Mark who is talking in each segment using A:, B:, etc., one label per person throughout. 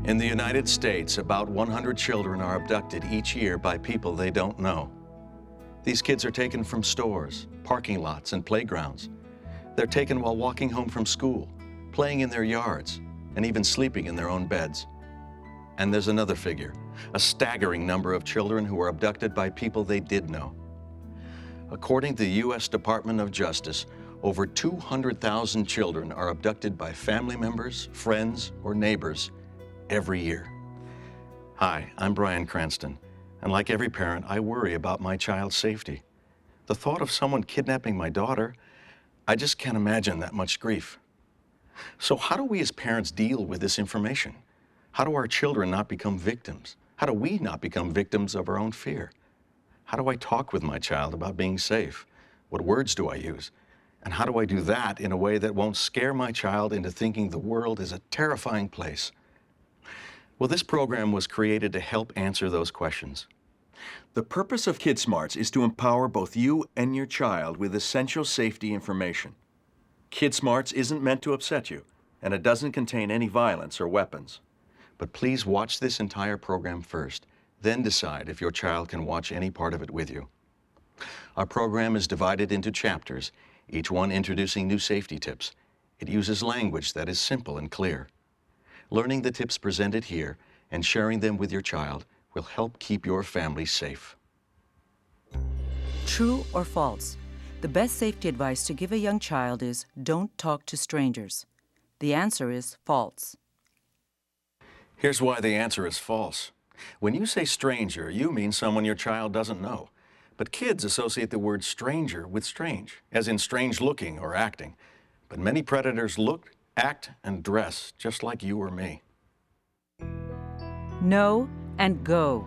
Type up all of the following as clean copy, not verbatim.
A: In the United States, about 100 children are abducted each year by people they don't know. These kids are taken from stores, parking lots, and playgrounds. They're taken while walking home from school, playing in their yards, and even sleeping in their own beds. And there's another figure, a staggering number of children who are abducted by people they did know. According to the U.S. Department of Justice, over 200,000 children are abducted by family members, friends, or neighbors every year. Hi, I'm Bryan Cranston, and like every parent, I worry about my child's safety. The thought of someone kidnapping my daughter, I just can't imagine that much grief. So how do we as parents deal with this information? How do our children not become victims? How do we not become victims of our own fear? How do I talk with my child about being safe? What words do I use? And how do I do that in a way that won't scare my child into thinking the world is a terrifying place? Well, this program was created to help answer those questions.
B: The purpose of KidSmartz is to empower both you and your child with essential safety information. KidSmartz isn't meant to upset you, and it doesn't contain any violence or weapons.
A: But please watch this entire program first, then decide if your child can watch any part of it with you. Our program is divided into chapters, each one introducing new safety tips. It uses language that is simple and clear. Learning the tips presented here and sharing them with your child will help keep your family safe.
C: True or false? The best safety advice to give a young child is don't talk to strangers. The answer is false.
A: Here's why the answer is false. When you say stranger, you mean someone your child doesn't know. But kids associate the word stranger with strange, as in strange looking or acting. But many predators look, act, and dress just like you or me.
C: Know and go.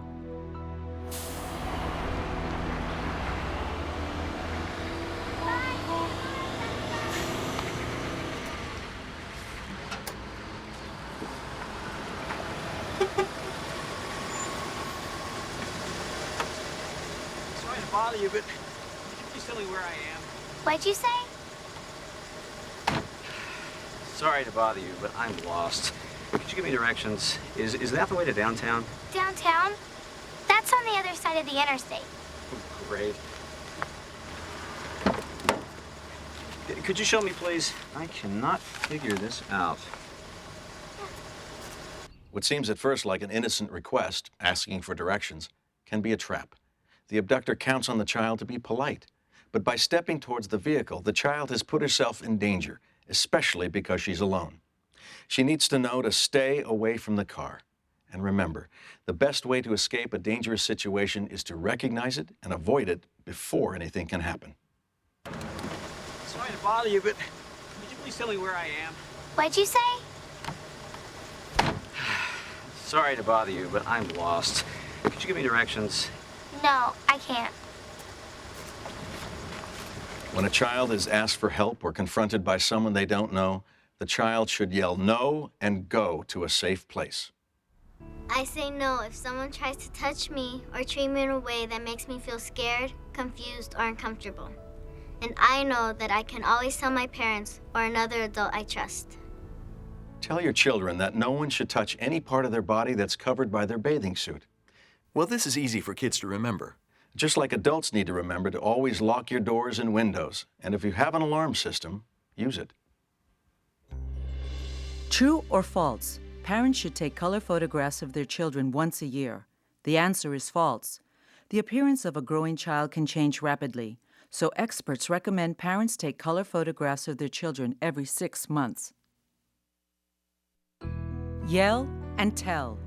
D: Sorry to bother you, but could you please tell me where I am?
E: What'd you say?
D: Sorry to bother you, but I'm lost. Could you give me directions? Is that the way to downtown?
E: Downtown? That's on the other side of the interstate.
D: Oh, great. Could you show me, please? I cannot figure this out.
A: What seems at first like an innocent request, asking for directions, can be a trap. The abductor counts on the child to be polite, but by stepping towards the vehicle, the child has put herself in danger, especially because she's alone. She needs to know to stay away from the car. And remember, the best way to escape a dangerous situation is to recognize it and avoid it before anything can happen.
D: Sorry to bother you, but could you please tell me where I am?
E: What'd you say?
D: Sorry to bother you, but I'm lost. Could you give me directions?
E: No, I can't.
A: When a child is asked for help or confronted by someone they don't know, the child should yell no and go to a safe place.
E: I say no if someone tries to touch me or treat me in a way that makes me feel scared, confused, or uncomfortable. And I know that I can always tell my parents or another adult I trust.
A: Tell your children that no one should touch any part of their body that's covered by their bathing suit.
B: Well, this is easy for kids to remember.
A: Just like adults need to remember to always lock your doors and windows. And if you have an alarm system, use it.
C: True or false? Parents should take color photographs of their children once a year. The answer is false. The appearance of a growing child can change rapidly, so experts recommend parents take color photographs of their children every 6 months. Yell and tell.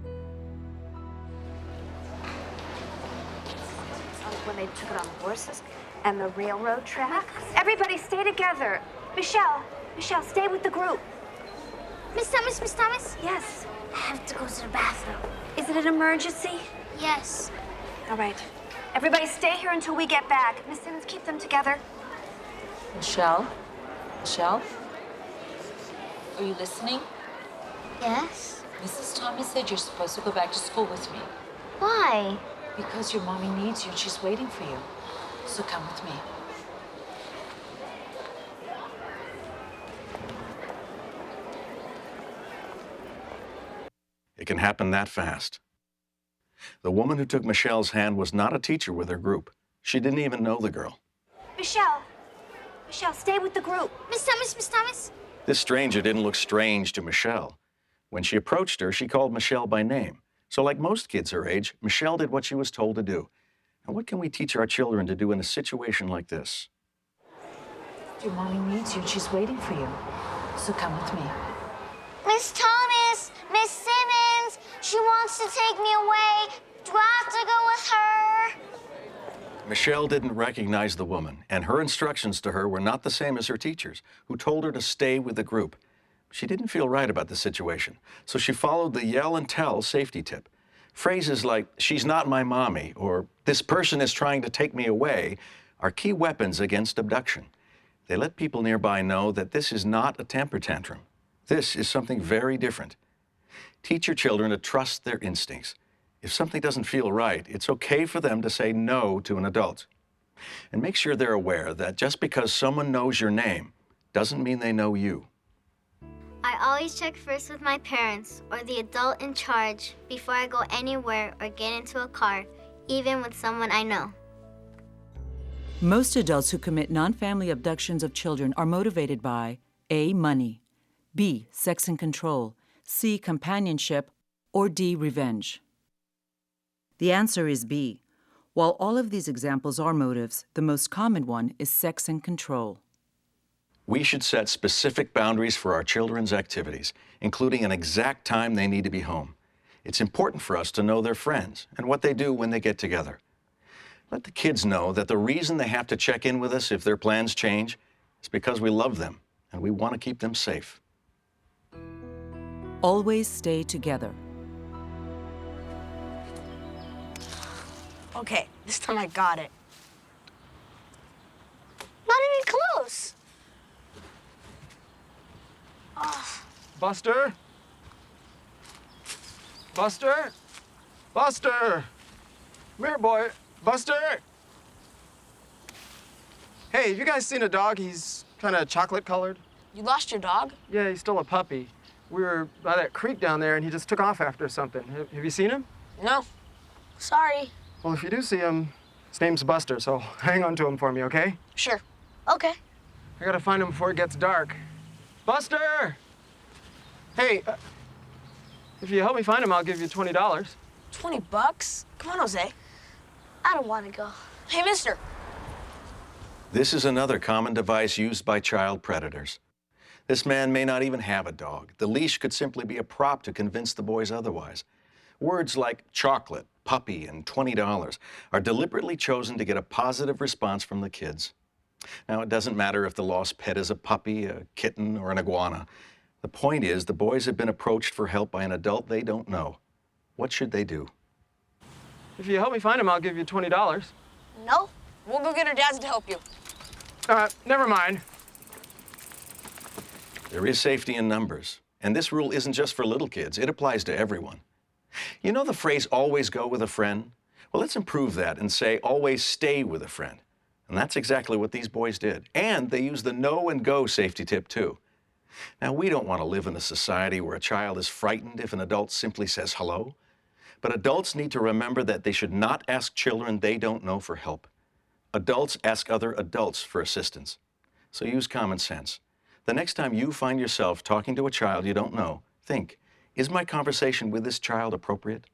F: When they took it on the horses and the railroad track. Everybody stay together. Michelle, stay with the group.
E: Miss Thomas?
F: Yes.
E: I have to go to the bathroom.
F: Is it an emergency?
E: Yes.
F: All right. Everybody stay here until we get back. Miss Simmons, keep them together.
G: Michelle? Are you listening?
E: Yes?
G: Mrs. Thomas said you're supposed to go back to school with me.
E: Why?
G: Because your mommy needs you and she's waiting for you. So come with me.
A: It can happen that fast. The woman who took Michelle's hand was not a teacher with her group. She didn't even know the girl.
F: Michelle, stay with the group.
E: Miss Thomas.
A: This stranger didn't look strange to Michelle. When she approached her, she called Michelle by name. So like most kids her age, Michelle did what she was told to do. And what can we teach our children to do in a situation like this?
G: Your mommy needs you, and she's waiting for you. So come with me.
E: Miss Thomas, Miss Simmons, she wants to take me away. Do I have to go with her?
A: Michelle didn't recognize the woman, and her instructions to her were not the same as her teachers, who told her to stay with the group. She didn't feel right about the situation, so she followed the yell and tell safety tip. Phrases like, "She's not my mommy," or "This person is trying to take me away," are key weapons against abduction. They let people nearby know that this is not a temper tantrum. This is something very different. Teach your children to trust their instincts. If something doesn't feel right, it's okay for them to say no to an adult. And make sure they're aware that just because someone knows your name doesn't mean they know you.
E: I always check first with my parents or the adult in charge before I go anywhere or get into a car, even with someone I know.
C: Most adults who commit non-family abductions of children are motivated by A. Money, B. Sex and control, C. Companionship, or D. Revenge. The answer is B. While all of these examples are motives, the most common one is sex and control.
A: We should set specific boundaries for our children's activities, including an exact time they need to be home. It's important for us to know their friends and what they do when they get together. Let the kids know that the reason they have to check in with us if their plans change is because we love them and we want to keep them safe.
C: Always stay together.
H: Okay, this time I got it.
E: Not even close.
I: Buster? Buster? Buster! Come here, boy. Buster! Hey, have you guys seen a dog? He's kind of chocolate colored.
H: You lost your dog?
I: Yeah, he's still a puppy. We were by that creek down there and he just took off after something. Have you seen him?
H: No. Sorry.
I: Well, if you do see him, his name's Buster, so hang on to him for me, okay?
H: Sure. Okay.
I: I gotta find him before it gets dark. Buster! Hey, if you help me find him, I'll give you $20.
H: $20? Come on, Jose.
E: I don't want to go.
H: Hey, mister.
A: This is another common device used by child predators. This man may not even have a dog. The leash could simply be a prop to convince the boys otherwise. Words like chocolate, puppy, and $20 are deliberately chosen to get a positive response from the kids. Now, it doesn't matter if the lost pet is a puppy, a kitten, or an iguana. The point is, the boys have been approached for help by an adult they don't know. What should they do?
I: If you help me find him, I'll give you $20.
H: No. We'll go get our dads to help you.
I: Never mind.
A: There is safety in numbers, and this rule isn't just for little kids. It applies to everyone. You know the phrase, always go with a friend? Well, let's improve that and say, always stay with a friend. And that's exactly what these boys did. And they used the know and go safety tip, too. Now, we don't want to live in a society where a child is frightened if an adult simply says hello. But adults need to remember that they should not ask children they don't know for help. Adults ask other adults for assistance. So use common sense. The next time you find yourself talking to a child you don't know, think, is my conversation with this child appropriate?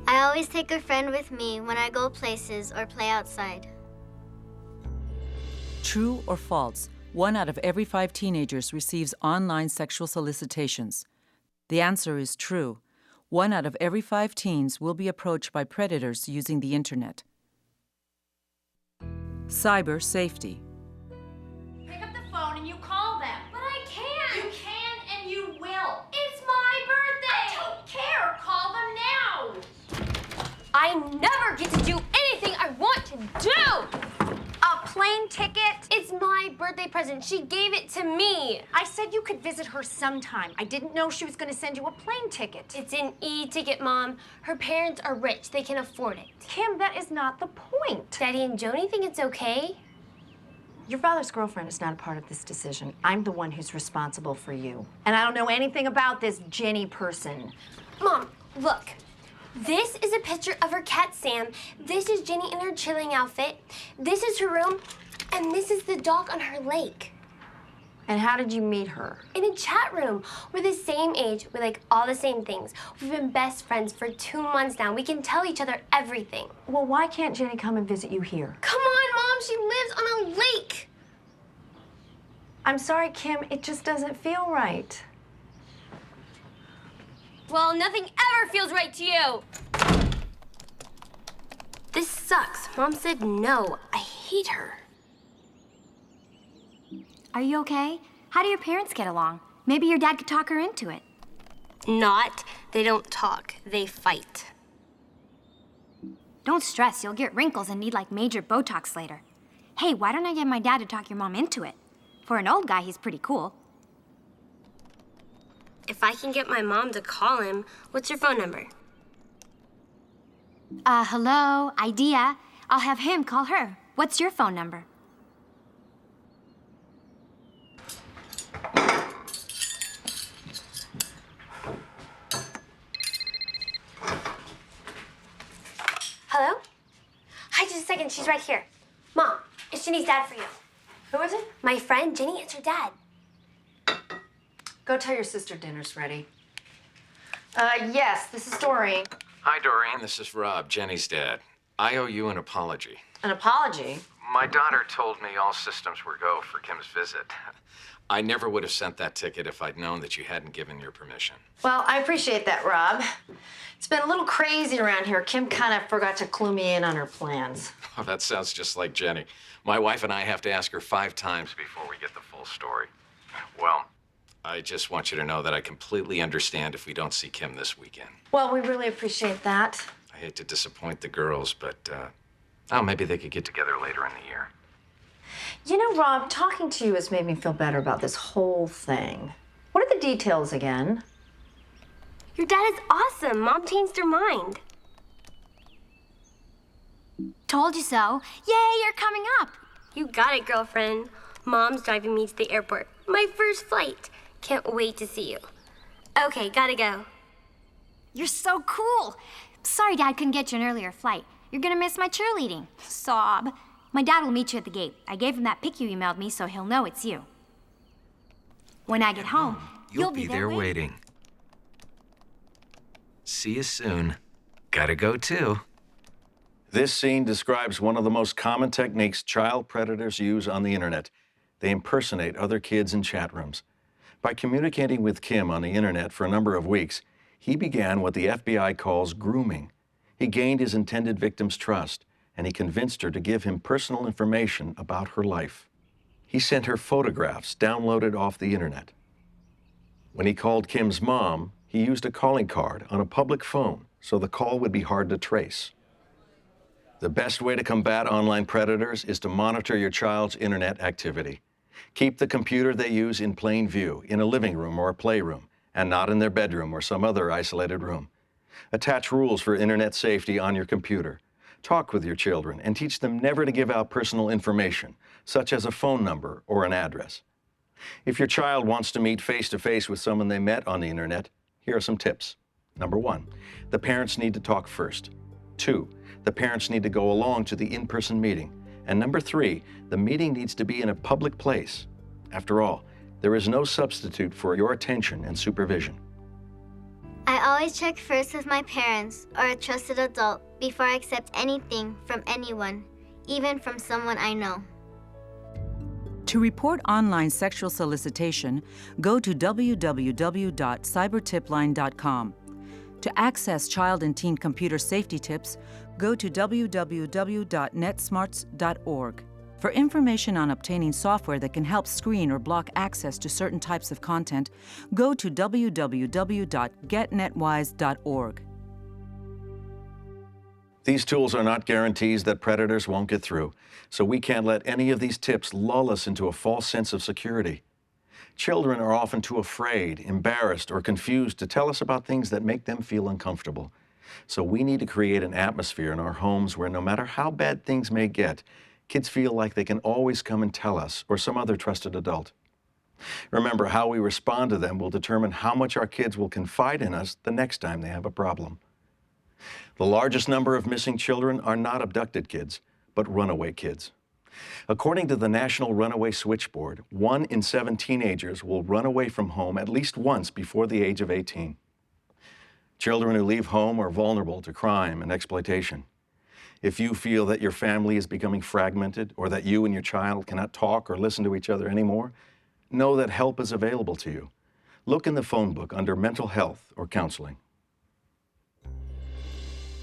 E: I always take a friend with me when I go places or play outside.
C: True or false? 1 out of every 5 teenagers receives online sexual solicitations. The answer is true. 1 out of every 5 teens will be approached by predators using the internet. Cyber safety.
J: Pick up the phone and you call them. But I can't. You can and you will. It's my birthday. I don't care. Call them now. I never get to do anything I want to do.
F: A plane ticket?
J: It's my birthday present. She gave it to me.
F: I said you could visit her sometime. I didn't know she was going to send you a plane ticket.
J: It's an e-ticket, Mom. Her parents are rich. They can afford it.
F: Kim, that is not the point.
J: Daddy and Joni think it's okay.
K: Your father's girlfriend is not a part of this decision. I'm the one who's responsible for you. And I don't know anything about this Jenny person.
J: Mom, look. This is a picture of her cat, Sam. This is Jenny in her chilling outfit. This is her room. And this is the dog on her lake.
K: And how did you meet her?
J: In a chat room. We're the same age. We like all the same things. We've been best friends for 2 months now. We can tell each other everything.
K: Well, why can't Jenny come and visit you here?
J: Come on, Mom. She lives on a lake.
K: I'm sorry, Kim. It just doesn't feel right.
J: Well, nothing ever feels right to you. This sucks. Mom said no. I hate her.
L: Are you okay? How do your parents get along? Maybe your dad could talk her into it.
J: Not. They don't talk. They fight.
L: Don't stress. You'll get wrinkles and need like major Botox later. Hey, why don't I get my dad to talk your mom into it? For an old guy, he's pretty cool.
J: If I can get my mom to call him, what's your phone number?
L: Hello, idea. I'll have him call her. What's your phone number?
J: Hello? Hi, just a second. She's right here. Mom, it's Jenny's dad for you.
K: Who is it?
J: My friend, Jenny. It's her dad.
K: Go tell your sister dinner's ready. Yes, this is Doreen.
M: Hi, Doreen. This is Rob, Jenny's dad. I owe you an apology.
K: An apology?
M: My daughter told me all systems were go for Kim's visit. I never would have sent that ticket if I'd known that you hadn't given your permission.
K: Well, I appreciate that, Rob. It's been a little crazy around here. Kim kind of forgot to clue me in on her plans.
M: Oh, that sounds just like Jenny. My wife and I have to ask her 5 times before we get the full story. Well, I just want you to know that I completely understand if we don't see Kim this weekend.
K: Well, we really appreciate that.
M: I hate to disappoint the girls, but, maybe they could get together later in the year.
K: You know, Rob, talking to you has made me feel better about this whole thing. What are the details again?
J: Your dad is awesome. Mom changed her mind.
L: Told you so. Yay, you're coming up.
J: You got it, girlfriend. Mom's driving me to the airport. My first flight. Can't wait to see you. Okay, gotta go.
L: You're so cool. Sorry Dad couldn't get you an earlier flight. You're gonna miss my cheerleading. Sob. My dad will meet you at the gate. I gave him that pic you emailed me so he'll know it's you. When I get home,
M: You'll be there waiting. See you soon. Gotta go too.
A: This scene describes one of the most common techniques child predators use on the internet. They impersonate other kids in chat rooms. By communicating with Kim on the internet for a number of weeks, he began what the FBI calls grooming. He gained his intended victim's trust, and he convinced her to give him personal information about her life. He sent her photographs downloaded off the internet. When he called Kim's mom, he used a calling card on a public phone so the call would be hard to trace. The best way to combat online predators is to monitor your child's internet activity. Keep the computer they use in plain view, in a living room or a playroom, and not in their bedroom or some other isolated room. Attach rules for internet safety on your computer. Talk with your children and teach them never to give out personal information, such as a phone number or an address. If your child wants to meet face-to-face with someone they met on the internet, here are some tips. Number 1, the parents need to talk first. 2, the parents need to go along to the in-person meeting. And number 3, the meeting needs to be in a public place. After all, there is no substitute for your attention and supervision.
E: I always check first with my parents or a trusted adult before I accept anything from anyone, even from someone I know.
C: To report online sexual solicitation, go to www.cybertipline.com. To access child and teen computer safety tips, go to www.netsmarts.org. For information on obtaining software that can help screen or block access to certain types of content, go to www.getnetwise.org.
A: These tools are not guarantees that predators won't get through, so we can't let any of these tips lull us into a false sense of security. Children are often too afraid, embarrassed, or confused to tell us about things that make them feel uncomfortable. So we need to create an atmosphere in our homes where no matter how bad things may get, kids feel like they can always come and tell us or some other trusted adult. Remember, how we respond to them will determine how much our kids will confide in us the next time they have a problem. The largest number of missing children are not abducted kids, but runaway kids. According to the National Runaway Switchboard, 1 in 7 teenagers will run away from home at least once before the age of 18. Children who leave home are vulnerable to crime and exploitation. If you feel that your family is becoming fragmented or that you and your child cannot talk or listen to each other anymore, know that help is available to you. Look in the phone book under mental health or counseling.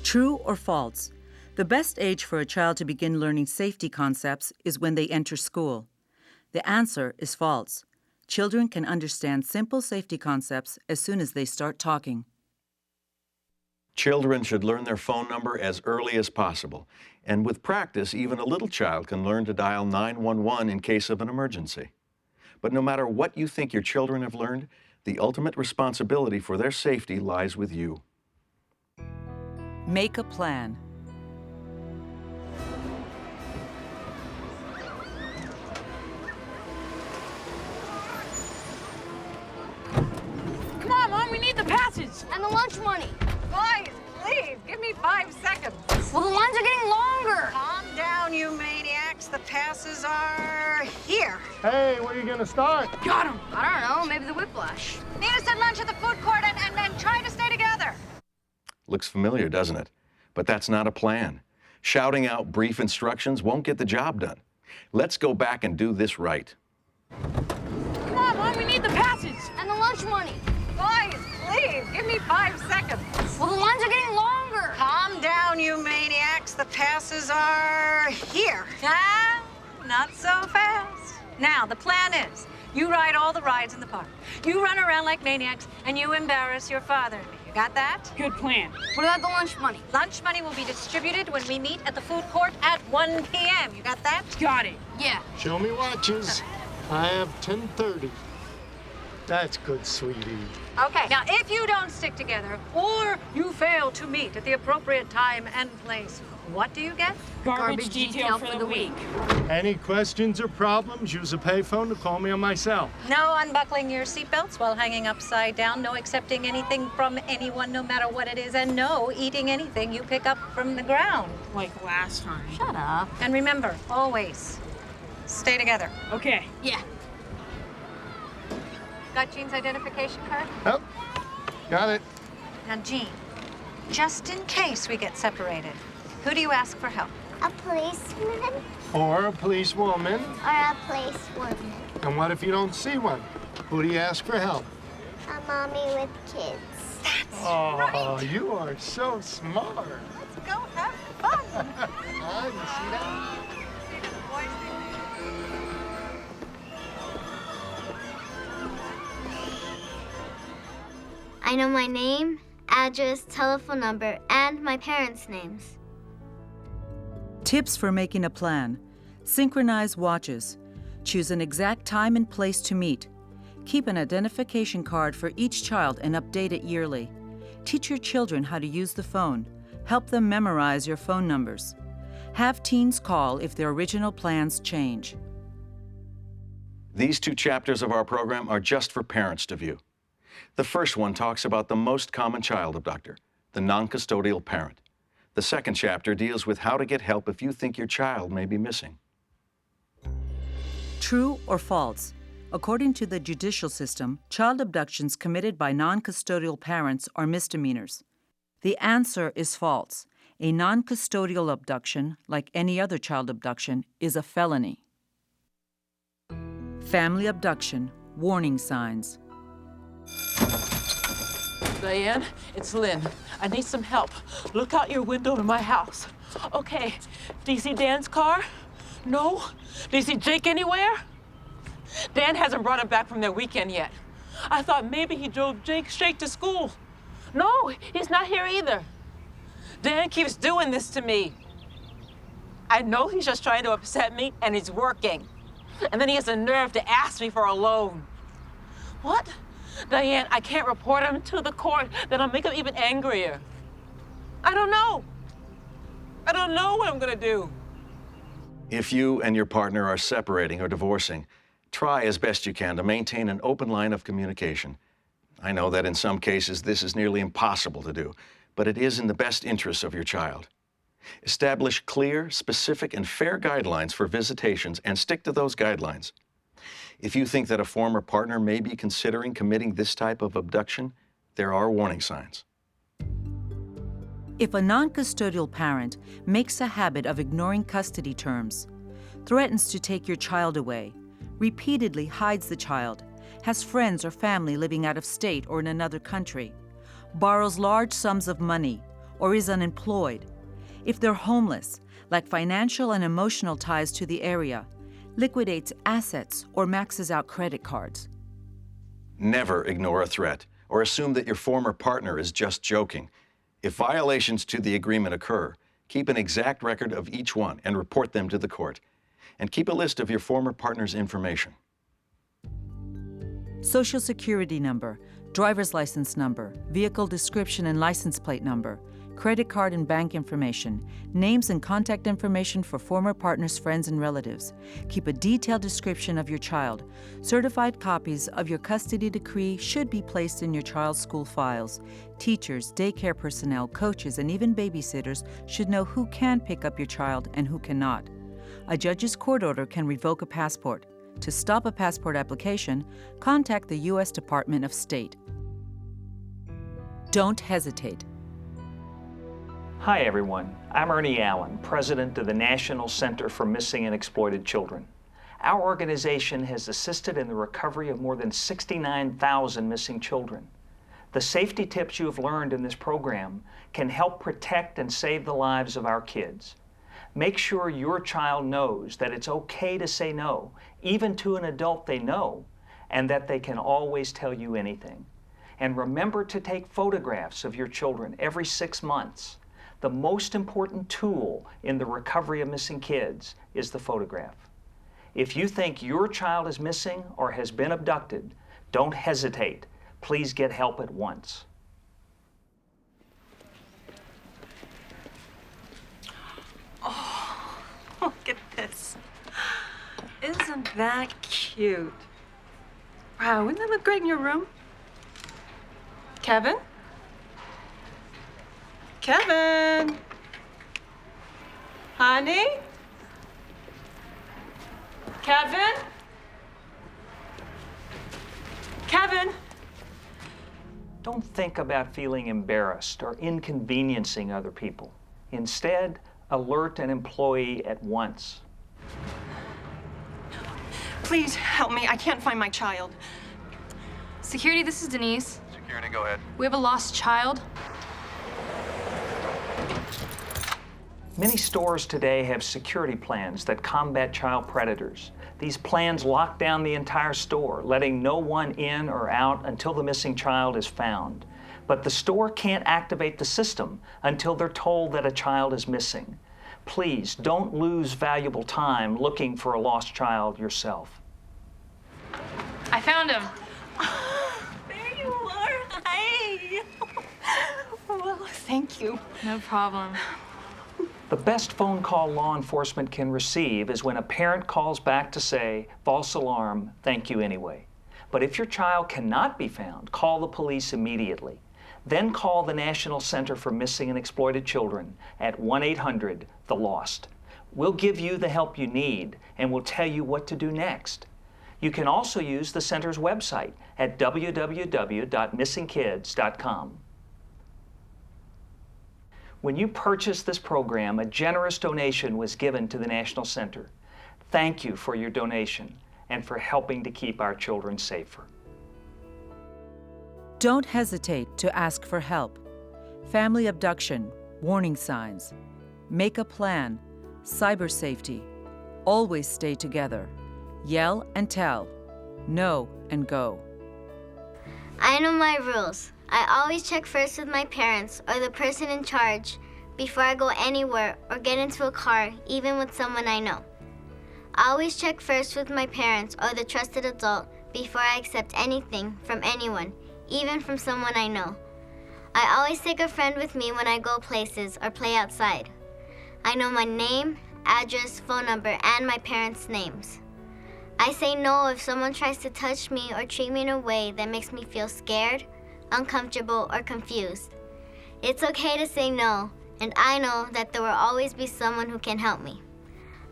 C: True or false? The best age for a child to begin learning safety concepts is when they enter school. The answer is false. Children can understand simple safety concepts as soon as they start talking.
A: Children should learn their phone number as early as possible, and with practice, even a little child can learn to dial 911 in case of an emergency. But no matter what you think your children have learned, the ultimate responsibility for their safety lies with you.
C: Make a plan.
G: Come on, Mom, we need the passage.
H: And the lunch money.
N: Guys, please, give me 5 seconds.
H: Well, the lines are getting longer.
N: Calm down, you maniacs. The passes are here.
I: Hey, where are you gonna start?
G: Got him.
H: I don't know, maybe the whiplash.
N: Meet us at lunch at the food court and try to stay together.
A: Looks familiar, doesn't it? But that's not a plan. Shouting out brief instructions won't get the job done. Let's go back and do this right.
G: Come on, Mom, we need the passage.
H: And the lunch money.
N: Guys, please, give me 5 seconds.
H: Well, the lines are getting longer.
N: Calm down, you maniacs. The passes are here. Ah, not so fast. Now, the plan is, you ride all the rides in the park. You run around like maniacs, and you embarrass your father and me. You got that?
G: Good plan.
H: What about the lunch money?
N: Lunch money will be distributed when we meet at the food court at 1 p.m. You got that?
G: Got it.
H: Yeah.
I: Show me watches. I have 10:30. That's good, sweetie.
N: Okay, now if you don't stick together or you fail to meet at the appropriate time and place, what do you get?
G: Garbage detail for the week.
I: Any questions or problems, use a payphone to call me on my cell.
N: No unbuckling your seatbelts while hanging upside down, no accepting anything from anyone, no matter what it is, and no eating anything you pick up from the ground.
G: Like last time.
N: Shut up. And remember, always, stay together.
G: Okay.
H: Yeah.
N: Got Jean's identification card?
I: Yep, got it.
N: Now, Jean, just in case we get separated, who do you ask for help?
E: A policeman
I: Or a policewoman.
E: or a policewoman?
I: And what if you don't see one? Who do you ask for help?
E: A mommy with kids.
I: Oh, you are so smart.
N: Let's go have fun.
I: You see that?
E: I know my name, address, telephone number, and my parents' names.
C: Tips for making a plan. Synchronize watches. Choose an exact time and place to meet. Keep an identification card for each child and update it yearly. Teach your children how to use the phone. Help them memorize your phone numbers. Have teens call if their original plans change.
A: These 2 chapters of our program are just for parents to view. The first one talks about the most common child abductor, the non-custodial parent. The second chapter deals with how to get help if you think your child may be missing.
C: True or false? According to the judicial system, child abductions committed by non-custodial parents are misdemeanors. The answer is false. A non-custodial abduction, like any other child abduction, is a felony. Family abduction, warning signs.
O: Diane, it's Lynn. I need some help. Look out your window in my house. Okay, do you see Dan's car? No? Do you see Jake anywhere? Dan hasn't brought him back from their weekend yet. I thought maybe he drove Jake straight to school. No, he's not here either. Dan keeps doing this to me. I know he's just trying to upset me, and it's working. And then he has the nerve to ask me for a loan. What? Diane, I can't report him to the court. That'll make him even angrier. I don't know. I don't know what I'm gonna do.
A: If you and your partner are separating or divorcing, Try as best you can to maintain an open line of communication. I know that in some cases this is nearly impossible to do, but it is in the best interests of your child. Establish clear, specific, and fair guidelines for visitations and stick to those guidelines. If you think that a former partner may be considering committing this type of abduction, there are warning signs.
C: If a non-custodial parent makes a habit of ignoring custody terms, threatens to take your child away, repeatedly hides the child, has friends or family living out of state or in another country, borrows large sums of money, or is unemployed, if they're homeless, lack financial and emotional ties to the area, liquidates assets, or maxes out credit cards.
A: Never ignore a threat or assume that your former partner is just joking. If violations to the agreement occur, keep an exact record of each one and report them to the court. And keep a list of your former partner's information.
C: Social security number, driver's license number, vehicle description and license plate number, credit card and bank information, names and contact information for former partners, friends, and relatives. Keep a detailed description of your child. Certified copies of your custody decree should be placed in your child's school files. Teachers, daycare personnel, coaches, and even babysitters should know who can pick up your child and who cannot. A judge's court order can revoke a passport. To stop a passport application, contact the U.S. Department of State. Don't hesitate.
P: Hi everyone, I'm Ernie Allen, President of the National Center for Missing and Exploited Children. Our organization has assisted in the recovery of more than 69,000 missing children. The safety tips you have learned in this program can help protect and save the lives of our kids. Make sure your child knows that it's okay to say no, even to an adult they know, and that they can always tell you anything. And remember to take photographs of your children every 6 months. The most important tool in the recovery of missing kids is the photograph. If you think your child is missing or has been abducted, don't hesitate. Please get help at once.
N: Oh, look at this. Isn't that cute? Wow, wouldn't that look great in your room? Kevin? Kevin? Honey? Kevin? Kevin?
P: Don't think about feeling embarrassed or inconveniencing other people. Instead, alert an employee at once.
N: Please help me. I can't find my child.
J: Security, this is Denise.
Q: Security, go ahead.
J: We have a lost child.
P: Many stores today have security plans that combat child predators. These plans lock down the entire store, letting no one in or out until the missing child is found. But the store can't activate the system until they're told that a child is missing. Please don't lose valuable time looking for a lost child yourself.
J: I found him.
N: There you are. Hi. Well, thank you.
J: No problem.
P: The best phone call law enforcement can receive is when a parent calls back to say, false alarm, thank you anyway. But if your child cannot be found, call the police immediately. Then call the National Center for Missing and Exploited Children at 1-800-THE-LOST. We'll give you the help you need and we'll tell you what to do next. You can also use the center's website at www.missingkids.com. When you purchased this program, a generous donation was given to the National Center. Thank you for your donation and for helping to keep our children safer.
C: Don't hesitate to ask for help. Family abduction, warning signs. Make a plan, cyber safety. Always stay together. Yell and tell. Know and go.
E: I know my rules. I always check first with my parents or the person in charge before I go anywhere or get into a car, even with someone I know. I always check first with my parents or the trusted adult before I accept anything from anyone, even from someone I know. I always take a friend with me when I go places or play outside. I know my name, address, phone number, and my parents' names. I say no if someone tries to touch me or treat me in a way that makes me feel scared, uncomfortable, or confused. It's okay to say no, and I know that there will always be someone who can help me.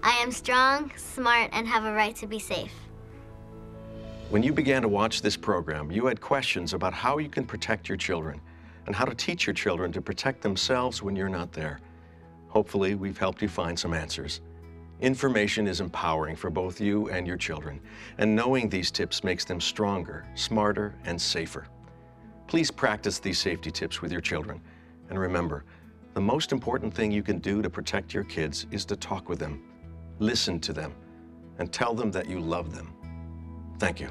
E: I am strong, smart, and have a right to be safe.
A: When you began to watch this program, you had questions about how you can protect your children and how to teach your children to protect themselves when you're not there. Hopefully, we've helped you find some answers. Information is empowering for both you and your children, and knowing these tips makes them stronger, smarter, and safer. Please practice these safety tips with your children. And remember, the most important thing you can do to protect your kids is to talk with them, listen to them, and tell them that you love them. Thank you.